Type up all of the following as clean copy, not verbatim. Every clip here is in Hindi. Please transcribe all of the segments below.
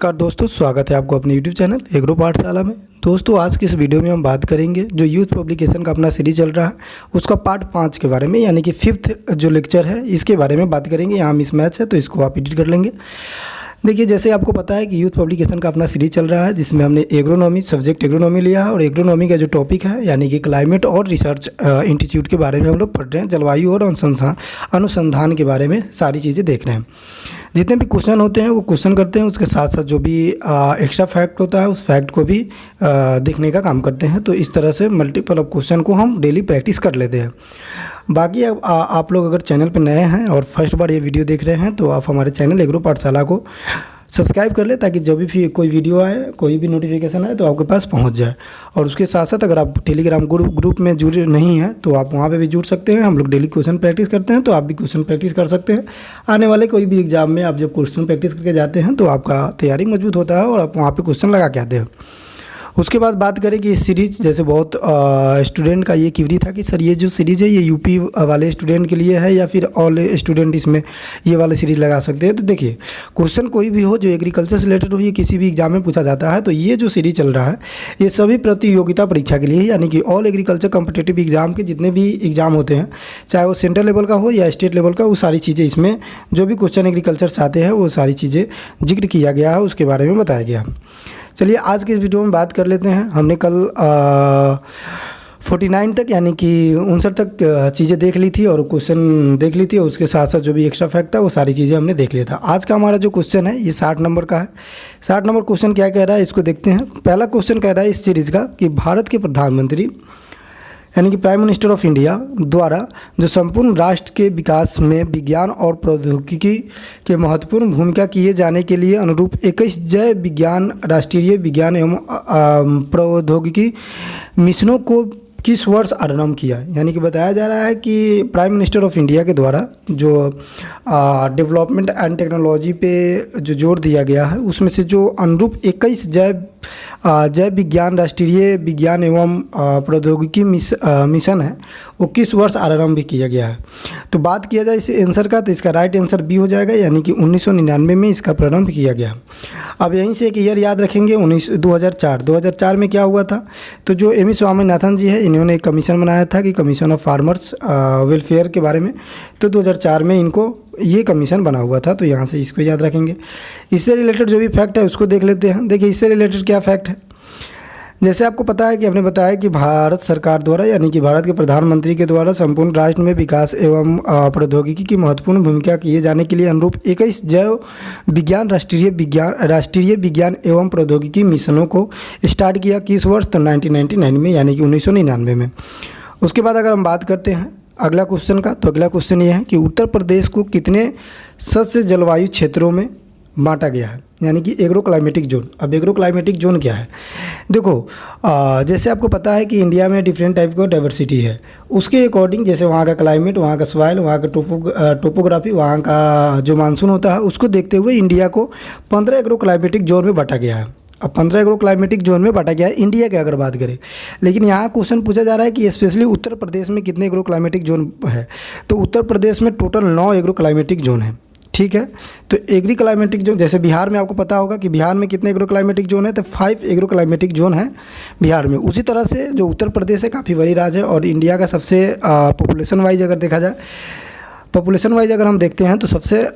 नमस्कार दोस्तों, स्वागत है आपको अपने YouTube चैनल एग्रो पाठशाला में। दोस्तों, आज की इस वीडियो में हम बात करेंगे जो यूथ पब्लिकेशन का अपना सीरीज चल रहा है उसका पार्ट 5 के बारे में, यानी कि 5th जो लेक्चर है इसके बारे में बात करेंगे। यहाँ मिस मैच है तो इसको आप एडिट कर लेंगे। देखिए, जैसे आपको पता है कि यूथ पब्लिकेशन का अपना सीरीज चल रहा है जिसमें हमने एग्रोनॉमी सब्जेक्ट एग्रोनॉमी लिया है और एग्रोनॉमी का जो टॉपिक है यानी कि क्लाइमेट और रिसर्च इंस्टीट्यूट के बारे में हम लोग पढ़ रहे हैं। जलवायु और अनुसंधान के बारे में सारी चीज़ें देख रहे हैं। जितने भी क्वेश्चन होते हैं वो क्वेश्चन करते हैं, उसके साथ साथ जो भी एक्स्ट्रा फैक्ट होता है उस फैक्ट को भी देखने का काम करते हैं। तो इस तरह से मल्टीपल ऑफ क्वेश्चन को हम डेली प्रैक्टिस कर लेते हैं। बाकी आप लोग अगर चैनल पर नए हैं और फर्स्ट बार ये वीडियो देख रहे हैं तो आप हमारे चैनल एग्रो पाठशाला को सब्सक्राइब कर ले ताकि जब भी कोई वीडियो आए, कोई भी नोटिफिकेशन आए तो आपके पास पहुंच जाए। और उसके साथ साथ अगर आप टेलीग्राम ग्रुप में जुड़े नहीं हैं तो आप वहां पे भी जुड़ सकते हैं। हम लोग डेली क्वेश्चन प्रैक्टिस करते हैं तो आप भी क्वेश्चन प्रैक्टिस कर सकते हैं। आने वाले कोई भी एग्जाम में आप जब क्वेश्चन प्रैक्टिस करके जाते हैं तो आपका तैयारी मजबूत होता है और आप वहाँ पर क्वेश्चन लगा के आते हैं। उसके बाद बात करें कि इस सीरीज, जैसे बहुत स्टूडेंट का ये क्वेरी था कि सर ये जो सीरीज़ है ये यूपी वाले स्टूडेंट के लिए है या फिर ऑल स्टूडेंट इसमें ये वाले सीरीज़ लगा सकते हैं। तो देखिए, क्वेश्चन कोई भी हो जो एग्रीकल्चर से रिलेटेड हो, ये किसी भी एग्जाम में पूछा जाता है। तो ये जो सीरीज चल रहा है ये सभी प्रतियोगिता परीक्षा के लिए है, यानी कि ऑल एग्रीकल्चर कॉम्पिटिटिव एग्जाम के जितने भी एग्जाम होते हैं, चाहे वो सेंट्रल लेवल का हो या स्टेट लेवल का, वो सारी चीज़ें इसमें जो भी क्वेश्चन एग्रीकल्चर से आते हैं वो सारी चीज़ें जिक्र किया गया है, उसके बारे में बताया गया। चलिए आज के इस वीडियो में बात कर लेते हैं। हमने कल 49 तक यानी कि 59 तक चीज़ें देख ली थी और क्वेश्चन देख ली थी और उसके साथ साथ जो भी एक्स्ट्रा फैक्ट था वो सारी चीज़ें हमने देख लिया था। आज का हमारा जो क्वेश्चन है ये 60 नंबर का है। 60 नंबर क्वेश्चन क्या कह रहा है इसको देखते हैं। पहला क्वेश्चन कह रहा है इस सीरीज़ का कि भारत के प्रधानमंत्री यानी कि प्राइम मिनिस्टर ऑफ इंडिया द्वारा जो संपूर्ण राष्ट्र के विकास में विज्ञान और प्रौद्योगिकी के महत्वपूर्ण भूमिका किए जाने के लिए अनुरूप 21 जय विज्ञान राष्ट्रीय विज्ञान एवं प्रौद्योगिकी मिशनों को किस वर्ष आरंभ किया। यानी कि बताया जा रहा है कि प्राइम मिनिस्टर ऑफ इंडिया के द्वारा जो डेवलपमेंट एंड टेक्नोलॉजी पे जो जोर दिया गया है उसमें से जो अनुरूप 21 जय विज्ञान राष्ट्रीय विज्ञान एवं प्रौद्योगिकी मिशन है वो किस वर्ष आरंभ किया गया है। तो बात किया जाए इस आंसर का तो इसका राइट आंसर बी हो जाएगा, यानी कि 1999 में इसका प्रारंभ किया गया। अब यहीं से एक ईयर याद रखेंगे 2004 में क्या हुआ था। तो जो एम स्वामीनाथन जी है इन्होंने एक कमीशन बनाया था कि कमीशन ऑफ फार्मर्स वेलफेयर के बारे में। तो 2004 में इनको ये कमीशन बना हुआ था, तो यहाँ से इसको याद रखेंगे। इससे रिलेटेड जो भी फैक्ट है उसको देख लेते हैं। देखिए, इससे रिलेटेड क्या फैक्ट है। जैसे आपको पता है कि हमने बताया कि भारत सरकार द्वारा यानी कि भारत के प्रधानमंत्री के द्वारा संपूर्ण राष्ट्र में विकास एवं प्रौद्योगिकी की महत्वपूर्ण भूमिका किए जाने के लिए अनुरूप 21 जय विज्ञान राष्ट्रीय विज्ञान एवं प्रौद्योगिकी मिशनों को स्टार्ट किया किस वर्ष, तो 1999 में, यानी कि 1999 में। उसके बाद अगर हम बात करते हैं अगला क्वेश्चन का, तो अगला क्वेश्चन ये है कि उत्तर प्रदेश को कितने सस्य जलवायु क्षेत्रों में बांटा गया है, यानी कि एग्रो क्लाइमेटिक जोन। अब एग्रो क्लाइमेटिक जोन क्या है, देखो जैसे आपको पता है कि इंडिया में डिफरेंट टाइप का डाइवर्सिटी है, उसके अकॉर्डिंग जैसे वहाँ का क्लाइमेट, वहाँ का सॉइल, वहाँ का टोपोग्राफी, वहाँ का जो मानसून होता है उसको देखते हुए इंडिया को 15 एग्रो क्लाइमेटिक जोन में बांटा गया है। अब 15 एग्रो क्लाइमेटिक जोन में बांटा गया है इंडिया की अगर बात करें, लेकिन यहाँ क्वेश्चन पूछा जा रहा है कि स्पेशली उत्तर प्रदेश में कितने एग्रो क्लाइमेटिक जोन है। तो उत्तर प्रदेश में टोटल 9 एग्रो क्लाइमेटिक जोन है, ठीक है। तो एग्री क्लाइमेटिक जोन, जैसे बिहार में आपको पता होगा कि बिहार में कितने एग्रो क्लाइमेटिक जोन है, तो 5 एग्रो क्लाइमेटिक जोन है बिहार में। उसी तरह से जो उत्तर प्रदेश है काफ़ी बड़ी राज्य है और इंडिया का सबसे पॉपुलेशन वाइज अगर देखा जाए, पॉपुलेशन वाइज अगर हम देखते हैं तो सबसे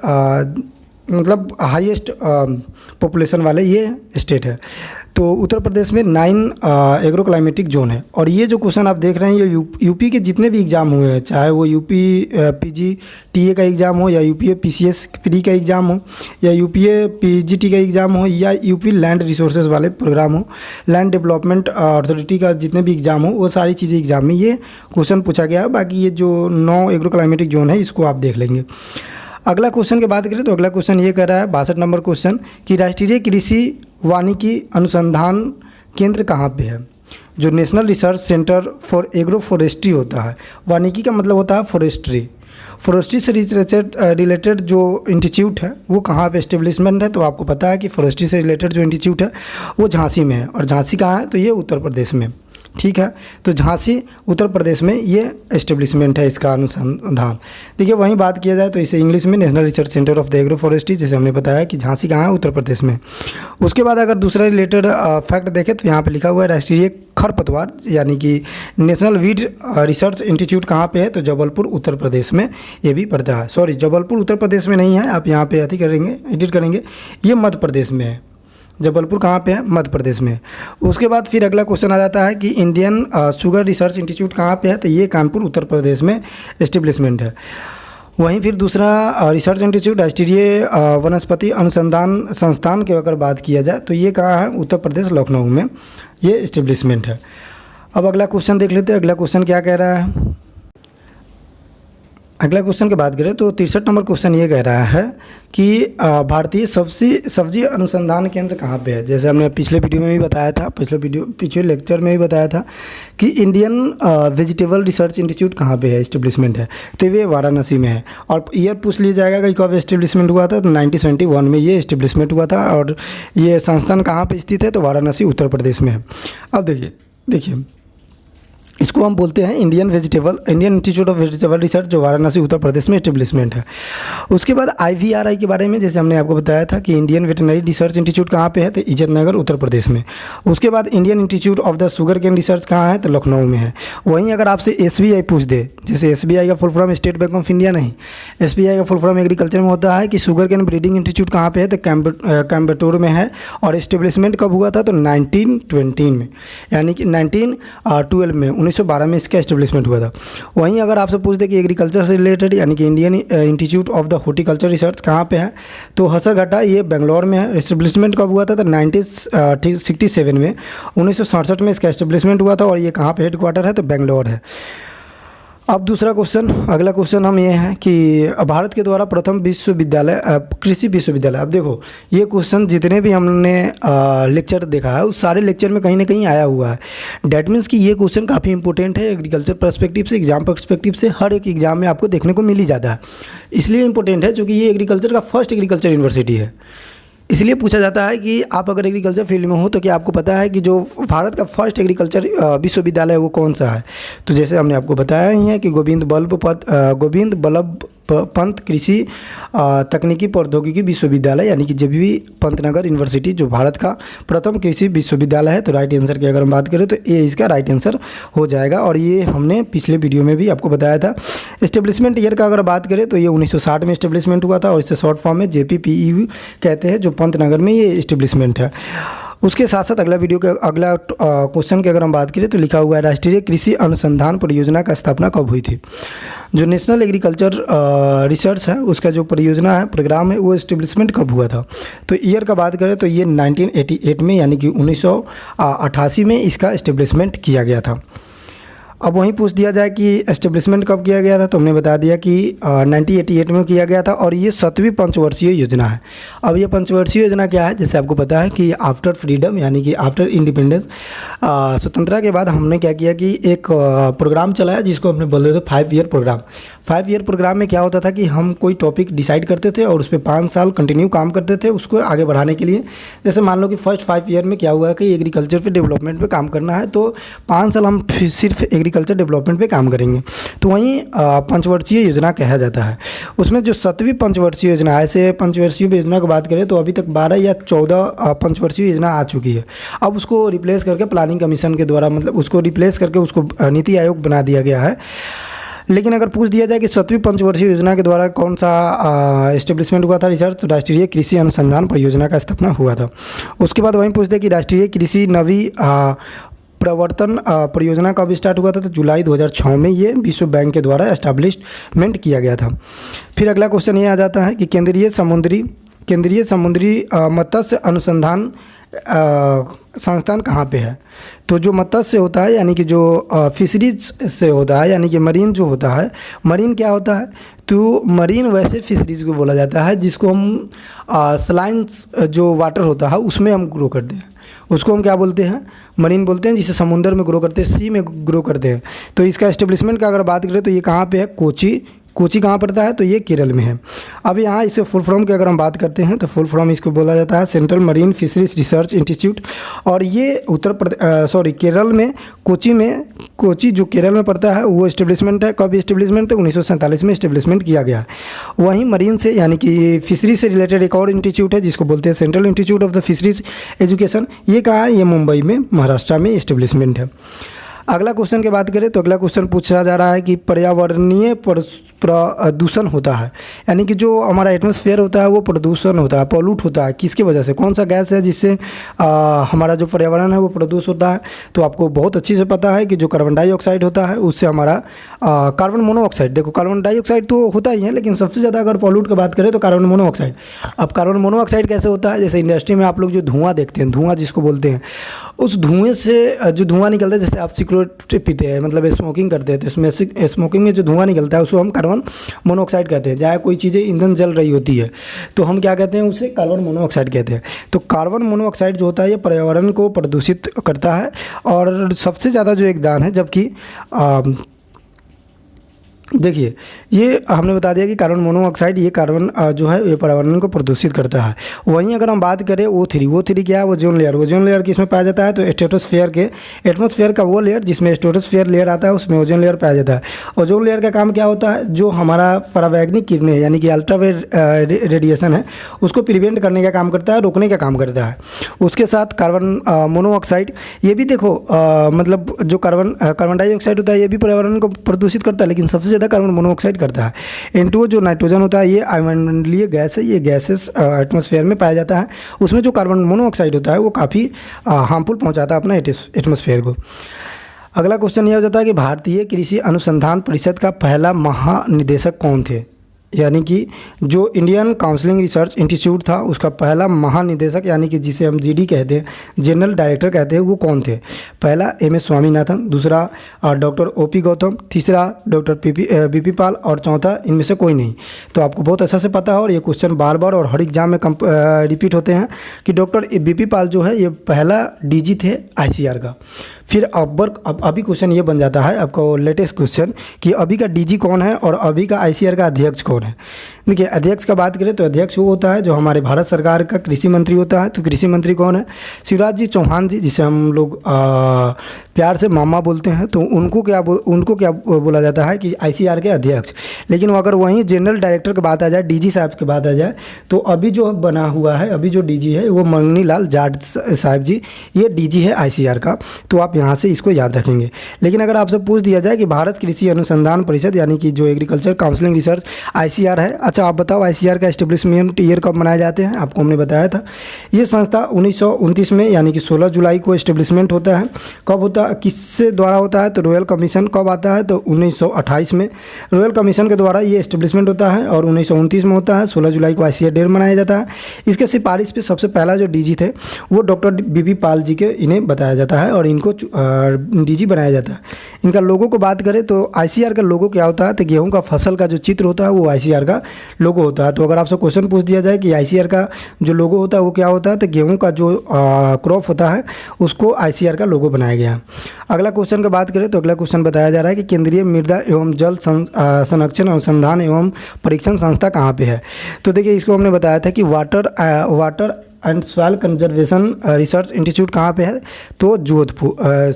मतलब हाईएस्ट पॉपुलेशन वाले ये स्टेट है। तो उत्तर प्रदेश में 9 एग्रो क्लाइमेटिक जोन है। और ये जो क्वेश्चन आप देख रहे हैं ये यूपी के जितने भी एग्ज़ाम हुए हैं, चाहे वो यूपी PGTA का एग्ज़ाम हो या यूपी PCS प्री का एग्ज़ाम हो या यूपी PGT का एग्ज़ाम हो या यूपी लैंड रिसोर्सेज वाले प्रोग्राम हो, लैंड डेवलपमेंट अथॉरिटी का जितने भी एग्ज़ाम हो, वो सारी चीज़ें एग्ज़ाम में ये क्वेश्चन पूछा गया है। बाकी ये जो 9 एग्रो क्लाइमेटिक जोन है इसको आप देख लेंगे। अगला क्वेश्चन की बात करें तो अगला क्वेश्चन ये कह रहा है 62 नंबर क्वेश्चन कि राष्ट्रीय कृषि वानिकी अनुसंधान केंद्र कहाँ पे है। जो national research centre for agro forestry होता है, वानिकी का मतलब होता है फॉरेस्ट्री से रिलेटेड जो इंस्टीट्यूट है वो कहाँ पे एस्टेब्लिशमेंट है। तो आपको पता है कि फॉरेस्ट्री से रिलेटेड जो इंस्टीट्यूट है वो झांसी में है, और झांसी कहाँ है, तो ये उत्तर प्रदेश में। ठीक है। तो झांसी उत्तर प्रदेश में ये एस्टेब्लिशमेंट है इसका अनुसंधान। देखिए वहीं बात किया जाए तो इसे इंग्लिश में national research centre of the agro forestry, जैसे हमने बताया कि झांसी कहाँ है, उत्तर प्रदेश में। उसके बाद अगर दूसरा रिलेटेड फैक्ट देखें तो यहाँ पे लिखा हुआ है राष्ट्रीय खरपतवार यानी कि नेशनल वीड रिसर्च इंस्टीट्यूट कहाँ पे है, तो जबलपुर उत्तर प्रदेश में ये भी पड़ता है। सॉरी, जबलपुर उत्तर प्रदेश में नहीं है, आप यहाँ पे अति करेंगे, एडिट करेंगे, ये मध्य प्रदेश में है। जबलपुर कहाँ पे है, मध्य प्रदेश में। उसके बाद फिर अगला क्वेश्चन आ जाता है कि इंडियन शुगर रिसर्च इंस्टीट्यूट कहाँ पे है, तो ये कानपुर उत्तर प्रदेश में एस्टेब्लिशमेंट है। वहीं फिर दूसरा रिसर्च इंस्टीट्यूट राष्ट्रीय वनस्पति अनुसंधान संस्थान की अगर बात किया जाए तो ये कहाँ है, उत्तर प्रदेश लखनऊ में ये एस्टेब्लिशमेंट है। अब अगला क्वेश्चन देख लेते हैं, अगला क्वेश्चन क्या कह रहा है। अगला क्वेश्चन की बात करें तो 63 नंबर क्वेश्चन ये कह रहा है कि भारतीय सब्जी अनुसंधान केंद्र कहाँ पे है। जैसे हमने पिछले वीडियो में भी बताया था, पिछले लेक्चर में भी बताया था कि इंडियन वेजिटेबल रिसर्च इंस्टीट्यूट कहाँ पे है, एस्टेब्लिशमेंट है, तो ये वाराणसी में है। और ईयर पूछ लिया जाएगा कि कब एस्टेब्लिशमेंट हुआ था, तो 1971 में ये एस्टेब्लिशमेंट हुआ था। और ये संस्थान कहाँ पर स्थित है, तो वाराणसी उत्तर प्रदेश में है। अब देखिए इसको हम बोलते हैं Indian Institute of vegetable research, जो वाराणसी उत्तर प्रदेश में एस्टेब्लिशमेंट है। उसके बाद IVRI के बारे में जैसे हमने आपको बताया था कि इंडियन वेटरनरी रिसर्च इंस्टीट्यूट कहाँ पे है, तो इज्जतनगर उत्तर प्रदेश में। उसके बाद Indian Institute of the Sugar Cane Research कहाँ है, तो लखनऊ में है। वहीं अगर आपसे SBI पूछ दे, जैसे SBI का full form state bank of India नहीं, SBI का फुल फॉर्म एग्रीकल्चर में होता है कि शुगर केन ब्रीडिंग इंस्टीट्यूट कहाँ पे है, तो कोयम्बटूर में है। और एस्टेब्लिशमेंट कब हुआ था, तो 1920 में, यानी कि 1912 में, 1912 में इसका एस्टेब्लिशमेंट हुआ था। वहीं अगर आपसे पूछ दे कि एग्रीकल्चर से रिलेटेड यानी कि Indian Institute of the horticulture research कहाँ पे है, तो हसरघट्टा, ये बेंगलोर में है। एस्टेब्लिशमेंट कब हुआ था, तो 1967 में, 1967 में इसका एस्टेब्लिशमेंट हुआ था। और ये कहाँ पे हेडक्वार्टर है, तो बेंगलोर है। अब दूसरा क्वेश्चन, अगला क्वेश्चन हम ये है कि भारत के द्वारा प्रथम विश्वविद्यालय कृषि विश्वविद्यालय। अब देखो ये क्वेश्चन जितने भी हमने लेक्चर देखा है उस सारे लेक्चर में कहीं ना कहीं आया हुआ है। डैट मीन्स कि ये क्वेश्चन काफ़ी इंपॉर्टेंट है एग्रीकल्चर पर्सपेक्टिव से, एग्जाम पर्सपेक्टिव से, हर एक एग्जाम में आपको देखने को मिल ही जाता है। इसलिए इंपॉर्टेंट है क्योंकि ये एग्रीकल्चर का फर्स्ट एग्रीकल्चर यूनिवर्सिटी है। इसलिए पूछा जाता है कि आप अगर एग्रीकल्चर फील्ड में हो तो क्या आपको पता है कि जो भारत का फर्स्ट एग्रीकल्चर विश्वविद्यालय है वो कौन सा है। तो जैसे हमने आपको बताया ही है कि गोविंद बल्लभ पंत कृषि तकनीकी प्रौद्योगिकी विश्वविद्यालय यानी कि JBV पंतनगर यूनिवर्सिटी जो भारत का प्रथम कृषि विश्वविद्यालय है। तो राइट आंसर की अगर हम बात करें तो ये इसका राइट आंसर हो जाएगा। और ये हमने पिछले वीडियो में भी आपको बताया था। इस्टेब्लिशमेंट ईयर का अगर बात करें तो ये 1960 में इस्टेब्लिशमेंट हुआ था और इससे शॉर्ट फॉर्म में JPPEU कहते हैं, जो पंतनगर में ये इस्टेब्लिशमेंट है। उसके साथ साथ अगला क्वेश्चन की अगर हम बात करें तो लिखा हुआ है राष्ट्रीय कृषि अनुसंधान परियोजना का स्थापना कब हुई थी। जो नेशनल एग्रीकल्चर रिसर्च है उसका जो परियोजना है, प्रोग्राम है, वो इस्टेब्लिशमेंट कब हुआ था। तो ईयर का बात करें तो ये 1988 में यानी कि 1988 में इसका इस्टेब्लिशमेंट किया गया था। अब वहीं पूछ दिया जाए कि एस्टेब्लिशमेंट कब किया गया था, तो हमने बता दिया कि 1988 में किया गया था और ये 7वीं पंचवर्षीय योजना है। अब ये पंचवर्षीय योजना क्या है, जैसे आपको पता है कि आफ्टर फ्रीडम यानी कि आफ्टर इंडिपेंडेंस, स्वतंत्रता के बाद हमने क्या किया कि एक प्रोग्राम चलाया जिसको हमने बोलते थे 5 ईयर प्रोग्राम। 5 ईयर प्रोग्राम में क्या होता था कि हम कोई टॉपिक डिसाइड करते थे और उस पर 5 साल कंटिन्यू काम करते थे उसको आगे बढ़ाने के लिए। जैसे मान लो कि फर्स्ट 5 ईयर में क्या हुआ कि एग्रीकल्चर पे डेवलपमेंट पे काम करना है, तो 5 साल हम सिर्फ एग्रीकल्चर डेवलपमेंट पे काम करेंगे। तो वहीं पंचवर्षीय योजना कहा जाता है। उसमें जो 7वीं पंचवर्षीय योजना है, ऐसे पंचवर्षीय योजना की बात करें तो अभी तक 12 या 14 पंचवर्षीय योजना आ चुकी है। अब उसको रिप्लेस करके प्लानिंग कमीशन के द्वारा, मतलब उसको रिप्लेस करके उसको नीति आयोग बना दिया गया है। लेकिन अगर पूछ दिया जाए कि 7वीं पंचवर्षीय योजना के द्वारा कौन सा एस्टेब्लिशमेंट हुआ था रिसर्च, तो राष्ट्रीय कृषि अनुसंधान परियोजना का स्थापना हुआ था। उसके बाद वहीं पूछते कि राष्ट्रीय कृषि नवी प्रवर्तन परियोजना कब स्टार्ट हुआ था, तो जुलाई 2006 में ये विश्व बैंक के द्वारा एस्टैब्लिशमेंट किया गया था। फिर अगला क्वेश्चन ये आ जाता है कि केंद्रीय समुद्री मत्स्य अनुसंधान संस्थान कहाँ पे है। तो जो मत्स्य होता है यानी कि जो फिशरीज से होता है, यानी कि मरीन जो होता है, मरीन क्या होता है, तो मरीन वैसे फिशरीज को बोला जाता है जिसको हम सलाइन्स जो वाटर होता है उसमें हम ग्रो करते हैं, उसको हम क्या बोलते हैं, मरीन बोलते हैं, जिसे समुद्र में ग्रो करते हैं, सी में ग्रो करते हैं। तो इसका एस्टेब्लिशमेंट का अगर बात करें तो ये कहाँ पे है, कोची कहाँ पड़ता है? तो ये केरल में है। अब यहाँ इसे फुल फॉर्म की अगर हम बात करते हैं तो फुल फॉर्म इसको बोला जाता है central marine fisheries research institute. और ये केरल में कोची जो केरल में पड़ता है वो इस्टेब्लिशमेंट है। कब इस्टेब्लिशमेंट है? 1947 में इस्टेब्लिशमेंट किया गया है। वहीं मरीन से यानी कि फिशरी से रिलेटेड एक और इंस्टीट्यूट है जिसको बोलते हैं central institute of the fisheries education. ये कहाँ है? ये मुंबई में महाराष्ट्र में इस्टेब्लिशमेंट है। अगला क्वेश्चन की बात करें तो अगला क्वेश्चन पूछा जा रहा है कि पर्यावरणीय प्रदूषण होता है, यानी कि जो हमारा एटमॉस्फेयर होता है वो प्रदूषण होता है, पॉल्यूट होता है, किसकी वजह से? कौन सा गैस है जिससे हमारा जो पर्यावरण है वो प्रदूषित होता है? तो आपको बहुत अच्छी से पता है कि जो कार्बन डाइऑक्साइड होता है उससे हमारा कार्बन मोनोऑक्साइड, देखो कार्बन डाइऑक्साइड तो होता ही है लेकिन सबसे ज़्यादा अगर पॉल्यूट की बात करें तो कार्बन मोनोऑक्साइड। अब कार्बन मोनोऑक्साइड कैसे होता है? जैसे इंडस्ट्री में आप लोग जो धुआं देखते हैं, धुआं जिसको बोलते हैं, उस धुएँ से जो धुआं निकलता है, जैसे आप सिगरेट पीते हैं मतलब स्मोकिंग करते हैं तो इसमें स्मोकिंग में जो धुआं निकलता है उसको हम कार्बन मोनोऑक्साइड कहते हैं। चाहे कोई चीज़ें ईंधन जल रही होती है तो हम क्या कहते हैं? उसे कार्बन मोनोऑक्साइड कहते हैं। तो कार्बन मोनोऑक्साइड जो होता है ये पर्यावरण को प्रदूषित करता है और सबसे ज़्यादा जो योगदान है, जबकि देखिए ये हमने बता दिया कि कार्बन मोनोऑक्साइड ये कार्बन जो है ये पर्यावरण को प्रदूषित करता है। वहीं अगर हम बात करें O3 क्या है? Ozone layer. ओजोन लेयर किसमें पाया जाता है? तो एटमॉस्फेयर का वो लेयर जिसमें स्ट्रेटोस्फेयर लेयर आता है उसमें ओजोन लेयर पाया जाता है। ओजोन लेयर का काम क्या होता है? जो हमारा परावैंगनिक किरणें यानी कि अल्ट्रावायलेट रेडिएशन है उसको प्रिवेंट करने का काम करता है, रोकने का काम करता है। उसके साथ कार्बन मोनोऑक्साइड ये भी देखो मतलब जो कार्बन डाइऑक्साइड होता है ये भी पर्यावरण को प्रदूषित करता है लेकिन सबसे ज़्यादा कार्बन मोनोऑक्साइड करता है। N2O जो नाइट्रोजन होता है ये वायुमंडलीय गैस है, ये गैसेस एटमॉस्फेयर में पाया जाता है। उसमें जो कार्बन मोनोऑक्साइड होता है वो काफ़ी हार्मफुल पहुंचाता है अपना एटमॉस्फेयर को। अगला क्वेश्चन ये हो जाता है कि भारतीय कृषि अनुसंधान परिषद का पहला महानिदेशक कौन थे? यानी कि जो इंडियन काउंसलिंग रिसर्च इंस्टीट्यूट था उसका पहला महानिदेशक यानी कि जिसे हम GD कहते हैं, जनरल डायरेक्टर कहते हैं, वो कौन थे? पहला MS स्वामीनाथन, दूसरा डॉक्टर OP गौतम, तीसरा डॉक्टर BP पाल और चौथा इनमें से कोई नहीं। तो आपको बहुत अच्छा से पता है और ये क्वेश्चन बार बार और हर एग्जाम में रिपीट होते हैं कि डॉक्टर BP पाल जो है ये पहला DG थे ICR का। फिर अभी क्वेश्चन ये बन जाता है आपका लेटेस्ट क्वेश्चन कि अभी का DG कौन है और अभी का ICR का अध्यक्ष कौन है? देखिए अध्यक्ष का बात करें तो अध्यक्ष वो होता है जो हमारे भारत सरकार का कृषि मंत्री होता है। तो कृषि मंत्री कौन है? शिवराज जी चौहान जी, जिसे हम लोग प्यार से मामा बोलते हैं। तो उनको क्या बोला जाता है कि ICR के अध्यक्ष। लेकिन अगर वहीं जनरल डायरेक्टर की बात आ जाए, DG साहब की बात आ जाए, तो अभी जो बना हुआ है, अभी जो DG है वो मंगनी लाल जाट साहब जी, ये DG है ICR का। तो आप यहाँ से इसको याद रखेंगे। लेकिन अगर आपसे पूछ दिया जाए कि भारत कृषि अनुसंधान परिषद यानी कि जो एग्रीकल्चर काउंसलिंग रिसर्च ICR है, अच्छा आप बताओ ICR का एस्टेब्लिशमेंट ईयर कब मनाए जाते हैं? आपको हमने बताया था ये संस्था 1929 में यानी कि 16 जुलाई को एस्टेब्लिशमेंट होता है। कब होता है, किससे द्वारा होता है? तो रॉयल कमीशन कब आता है? तो 1928 में रॉयल कमीशन के द्वारा ये एस्टेब्लिशमेंट होता है और 1929 में होता है। 16 जुलाई को ICR डे मनाया जाता है। इसके सिफारिश पे सबसे पहला जो DG थे वो डॉक्टर BP पाल जी के इन्हें बताया जाता है और इनको DG बनाया जाता है। इनका लोगो को बात करें तो ICR का लोगो क्या होता है? तो गेहूं का फसल का जो चित्र होता है वो ICR का लोगो होता है। तो अगर आपसे क्वेश्चन पूछ दिया जाए कि ICR का जो लोगो होता है वो क्या होता है, तो गेहूं का जो क्रॉप होता है उसको ICR का लोगो बनाया गया है। अगला क्वेश्चन की बात करें तो अगला क्वेश्चन बताया जा रहा है कि केंद्रीय मृदा एवं जल संरक्षण अनुसंधान एवं परीक्षण संस्था कहाँ पे है? तो देखिए इसको हमने बताया था कि water and soil conservation research institute कहाँ पे है? तो जोधपुर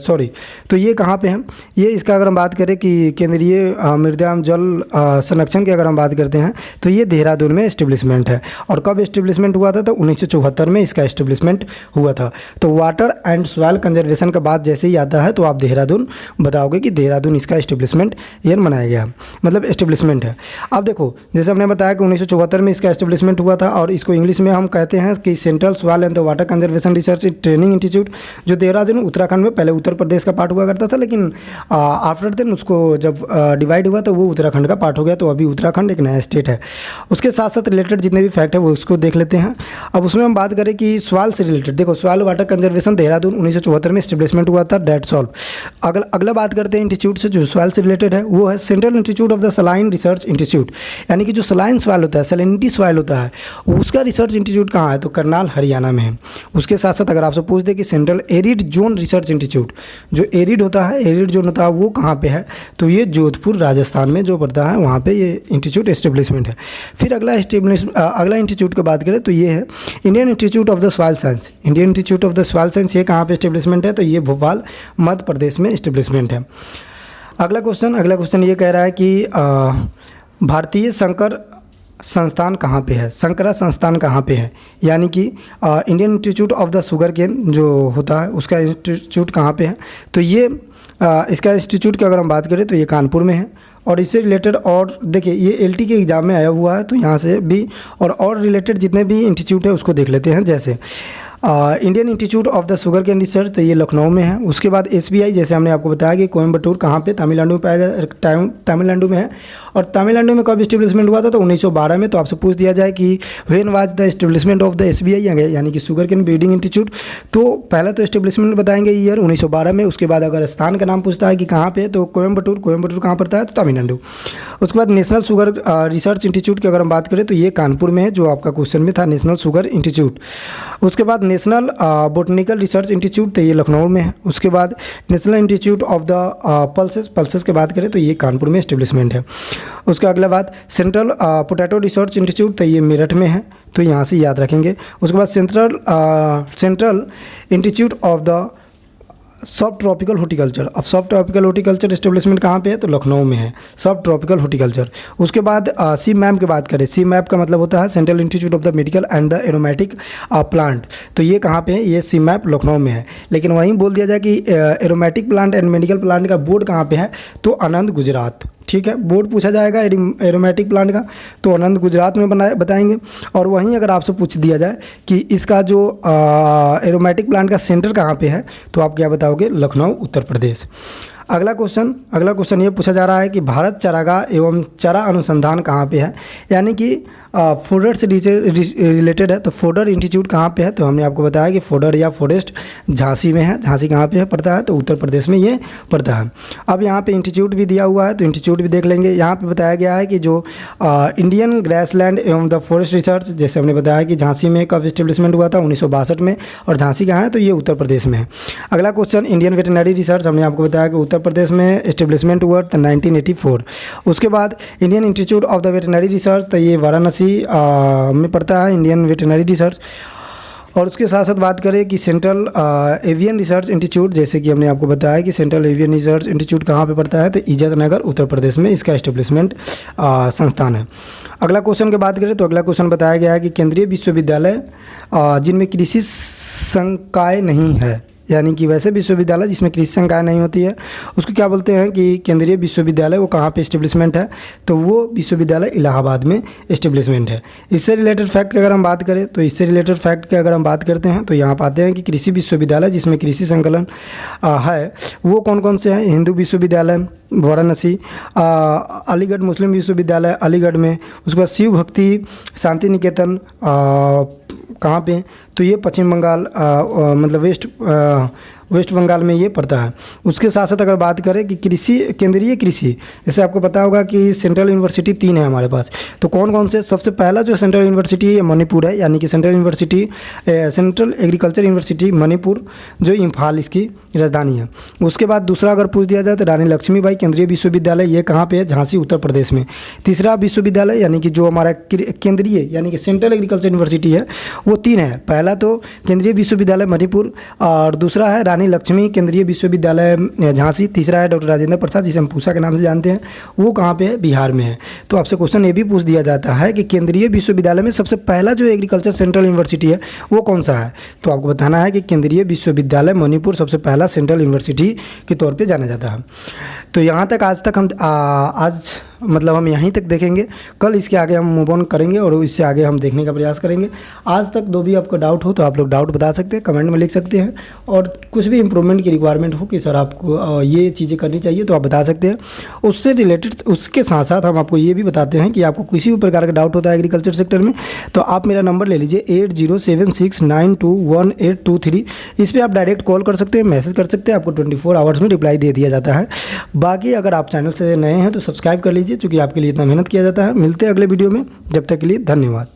तो ये कहाँ पे है? ये इसका अगर हम बात करें कि केंद्रीय मृदा एवं जल संरक्षण की अगर हम बात करते हैं तो ये देहरादून में इस्टेब्लिशमेंट है। और कब इस्टेब्लिशमेंट हुआ था? तो 1974 में इसका इस्टेब्लिशमेंट हुआ था। तो वाटर एंड सॉइल कंजर्वेशन का बात जैसे ही आता है तो आप देहरादून बताओगे कि देहरादून इसका इस्टेब्लिशमेंट ईयर मनाया गया, मतलब इस्टेब्लिशमेंट है। अब देखो जैसे हमने बताया कि 1974 में इसका इस्टेब्लिशमेंट हुआ था और इसको इंग्लिश में हम कहते हैं कि central soil and water conservation research training institute, जो देहरादून उत्तराखंड में, पहले उत्तर प्रदेश का पार्ट हुआ करता था लेकिन आफ्टर देन उसको जब डिवाइड हुआ तो वो उत्तराखंड का पार्ट हो गया। तो अभी उत्तराखंड एक नया स्टेट है। उसके साथ साथ रिलेटेड जितने भी फैक्ट है वो उसको देख लेते हैं। अब उसमें हम बात करें कि सॉइल से रिलेटेड, देखो सॉइल वाटर कंजर्वेशन देहरादून 1974 में इस्टेब्लिशमेंट हुआ था, डेट सॉल्व। अगला बात करते हैं इंस्टीट्यूट से जो सॉइल से रिलेटेड है, वो है central institute of the saline research institute, यानी कि जो सलाइन सॉइल होता है, सैलिनिटी सॉइल होता है, उसका रिसर्च इंस्टीट्यूट कहाँ है? तो करनाल करनाल हरियाणा में है। उसके साथ साथ अगर आपसे पूछ दे कि central arid zone research institute, जो एरिड होता है, एरिड जोन होता है, वो कहाँ पे है, तो ये जोधपुर राजस्थान में जो पड़ता है वहाँ पे ये इंस्टीट्यूट एस्टेब्लिशमेंट है। फिर अगला इंस्टीट्यूट की बात करें तो ये है Indian Institute of the soil science. Indian Institute of the soil science ये कहाँ पे एस्टेब्लिशमेंट है, तो ये भोपाल मध्य प्रदेश में एस्टेब्लिशमेंट है। अगला क्वेश्चन ये कह रहा है कि भारतीय संकर संस्थान कहाँ पे है, संकरा संस्थान कहाँ पे है, यानी कि Indian Institute of the Sugar Cane जो होता है उसका इंस्टीट्यूट कहाँ पे है, तो ये इसका इंस्टीट्यूट की अगर हम बात करें तो ये कानपुर में है। और इससे रिलेटेड और देखिए ये एलटी के एग्ज़ाम में आया हुआ है, तो यहाँ से भी और रिलेटेड जितने भी इंस्टीट्यूट है उसको देख लेते हैं। जैसे Indian Institute of the Sugar Cane Research, तो ये लखनऊ में है। उसके बाद एसबीआई, जैसे हमने आपको बताया कि कोयम्बटूर कहाँ पे, तमिलनाडु में पाया जाए, तमिलनाडु में है। और तमिलनाडु में कब इस्टेब्लिशमेंट हुआ था, तो 1912 में। तो आपसे पूछ दिया जाए कि when was the establishment of the SBI, यानी कि शुगर केन ब्रीडिंग इंस्टीट्यूट, तो पहले तो इस्टेब्लिशमेंट बताएंगे ईयर 1912 में। उसके बाद अगर स्थान का नाम पूछता है कि कहाँ पे, तो कोयम्बटूर कहाँ पड़ता है, तो तमिलनाडु। उसके बाद नेशनल शुगर रिसर्च इंस्टीट्यूट की अगर हम बात करें तो ये कानपुर में है, जो आपका क्वेश्चन में था, नेशनल शुगर इंस्टीट्यूट। उसके बाद नेशनल बोटनिकल रिसर्च इंस्टीट्यूट, तो ये लखनऊ में है। उसके बाद national institute of the pulses की बात करें तो ये कानपुर में एस्टेब्लिशमेंट है। उसके अगला बात सेंट्रल पोटैटो रिसर्च इंस्टीट्यूट, तो ये मेरठ में है, तो यहाँ से याद रखेंगे। उसके बाद central institute of the sub tropical horticulture, अब सब ट्रॉपिकल हॉर्टिकल्चर एस्टेब्लिशमेंट कहाँ पे है, तो लखनऊ में है, सब ट्रॉपिकल हॉर्टिकल्चर। उसके बाद सी मैप की बात करें, सी मैप का मतलब होता है central institute of the medical and the aromatic plant, तो ये कहाँ पे है, ये सी मैप लखनऊ में है। लेकिन वहीं बोल दिया जाए कि aromatic plant and medical plant का बोर्ड कहाँ पे है, तो आनंद गुजरात। ठीक है, बोर्ड पूछा जाएगा एरोमेटिक प्लांट का, तो आनंद गुजरात में बताएंगे। और वहीं अगर आपसे पूछ दिया जाए कि इसका जो एरोमेटिक प्लांट का सेंटर कहाँ पे है, तो आप क्या बताओगे, लखनऊ उत्तर प्रदेश। अगला क्वेश्चन ये पूछा जा रहा है कि भारत चारागाह एवं चारा अनुसंधान कहाँ पे है, यानी कि फोडर से रिलेटेड है, तो फोडर इंस्टीट्यूट कहाँ पे है, तो हमने आपको बताया कि फोडर या फॉरेस्ट झांसी में है। झांसी कहाँ पे है पड़ता है, तो उत्तर प्रदेश में ये पड़ता है। अब यहाँ पे इंस्टीट्यूट भी दिया हुआ है, तो इंस्टीट्यूट भी देख लेंगे। यहाँ पे बताया गया है कि जो इंडियन ग्रासलैंड एवं द फॉरेस्ट रिसर्च, जैसे हमने बताया कि झांसी में कब इस्टेब्लिशमेंट हुआ था, 1962 में, और झांसी कहाँ है, तो ये उत्तर प्रदेश में है। अगला क्वेश्चन इंडियन वेटनरी रिसर्च, हमने आपको बताया कि उत्तर प्रदेश में इस्टेब्लिशमेंट हुआ था 1984। उसके बाद Indian Institute of the veterinary research, तो ये वाराणसी में पड़ता है, इंडियन वेटनरी रिसर्च। और उसके साथ साथ बात करें कि सेंट्रल एवियन रिसर्च इंस्टीट्यूट, जैसे कि हमने आपको बताया कि सेंट्रल एवियन रिसर्च इंस्टीट्यूट कहाँ पे पड़ता है, तो इज्जतनगर उत्तर प्रदेश में इसका इस्टेब्लिशमेंट संस्थान है। अगला क्वेश्चन की बात करें तो अगला क्वेश्चन बताया गया है कि केंद्रीय विश्वविद्यालय जिनमें कृषि संकाय नहीं है, यानी कि वैसे विश्वविद्यालय जिसमें कृषि संकाय नहीं होती है, उसको क्या बोलते हैं कि केंद्रीय विश्वविद्यालय, वो कहाँ पे इस्टेब्लिशमेंट है, तो वो विश्वविद्यालय इलाहाबाद में इस्टेब्लिशमेंट है। इससे रिलेटेड फैक्ट की अगर हम बात करें तो इससे रिलेटेड फैक्ट की अगर हम बात करते हैं तो यहाँ पाते हैं कि कृषि विश्वविद्यालय जिसमें कृषि संकलन है वो कौन कौन से हैं, हिंदू विश्वविद्यालय वाराणसी, अलीगढ़ मुस्लिम विश्वविद्यालय अलीगढ़ में, उसके बाद शिव भक्ति शांति निकेतन कहाँ पे, तो ये पश्चिम बंगाल मतलब वेस्ट बंगाल में ये पड़ता है। उसके साथ साथ अगर बात करें कि केंद्रीय कृषि, जैसे आपको पता होगा कि सेंट्रल यूनिवर्सिटी 3 है हमारे पास, तो कौन कौन से, सबसे पहला जो सेंट्रल यूनिवर्सिटी है मणिपुर है, यानी कि सेंट्रल एग्रीकल्चर यूनिवर्सिटी मणिपुर, जो इम्फाल इसकी राजधानी है। उसके बाद दूसरा अगर पूछ दिया जाए तो रानी लक्ष्मीबाई केंद्रीय विश्वविद्यालय, ये कहाँ पे है, झांसी उत्तर प्रदेश में। तीसरा विश्वविद्यालय यानी कि जो हमारा केंद्रीय यानी कि सेंट्रल एग्रीकल्चर यूनिवर्सिटी है वो 3 है। पहला तो केंद्रीय विश्वविद्यालय मणिपुर, और दूसरा है रानी लक्ष्मी केंद्रीय विश्वविद्यालय झांसी, तीसरा है डॉक्टर राजेंद्र प्रसाद जिसे हम पूसा के नाम से जानते हैं, वो कहाँ पे है, बिहार में है। तो आपसे क्वेश्चन ये भी पूछ दिया जाता है कि केंद्रीय विश्वविद्यालय में सबसे पहला जो एग्रीकल्चर सेंट्रल यूनिवर्सिटी है वो कौन सा है, तो आपको बताना है कि केंद्रीय विश्वविद्यालय मणिपुर सबसे पहला सेंट्रल यूनिवर्सिटी के तौर पे जाना जाता है। तो यहाँ तक आज तक हम मतलब हम यहीं तक देखेंगे, कल इसके आगे हम मूव ऑन करेंगे और इससे आगे हम देखने का प्रयास करेंगे। आज तक जो भी आपको डाउट हो तो आप लोग डाउट बता सकते हैं, कमेंट में लिख सकते हैं, और कुछ भी इंप्रूवमेंट की रिक्वायरमेंट हो कि सर आपको ये चीज़ें करनी चाहिए तो आप बता सकते हैं। उससे रिलेटेड उसके साथ साथ हम आपको ये भी बताते हैं कि आपको किसी भी प्रकार का डाउट होता है एग्रीकल्चर सेक्टर में तो आप मेरा नंबर ले लीजिए 8076921823। इस पर आप डायरेक्ट कॉल कर सकते हैं, मैसेज कर सकते हैं, आपको 24 आवर्स में रिप्लाई दे दिया जाता है। बाकी अगर आप चैनल से नए हैं तो सब्सक्राइब कर लीजिए, क्योंकि आपके लिए इतना मेहनत किया जाता है। मिलते हैं अगले वीडियो में, जब तक के लिए धन्यवाद।